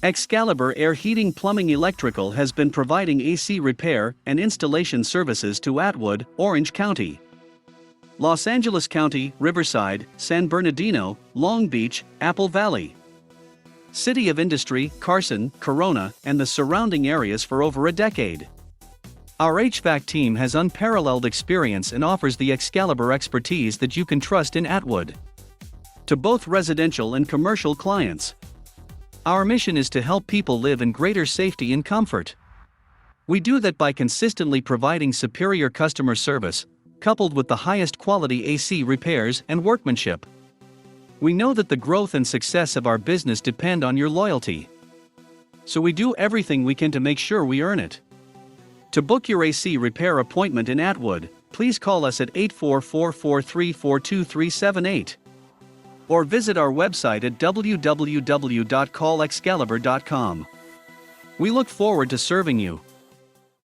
Excalibur Air Heating Plumbing Electrical has been providing AC repair and installation services to Atwood, Orange County, Los Angeles County, Riverside, San Bernardino, Long Beach, Apple Valley, City of Industry, Carson, Corona, and the surrounding areas for over a decade. Our HVAC team has unparalleled experience and offers the Excalibur expertise that you can trust in Atwood. To both residential and commercial clients, our mission is to help people live in greater safety and comfort. We do that by consistently providing superior customer service, coupled with the highest quality AC repairs and workmanship. We know that the growth and success of our business depend on your loyalty, so we do everything we can to make sure we earn it. To book your AC repair appointment in Atwood, please call us at 844-434-2378. Or visit our website at www.callexcalibur.com. We look forward to serving you.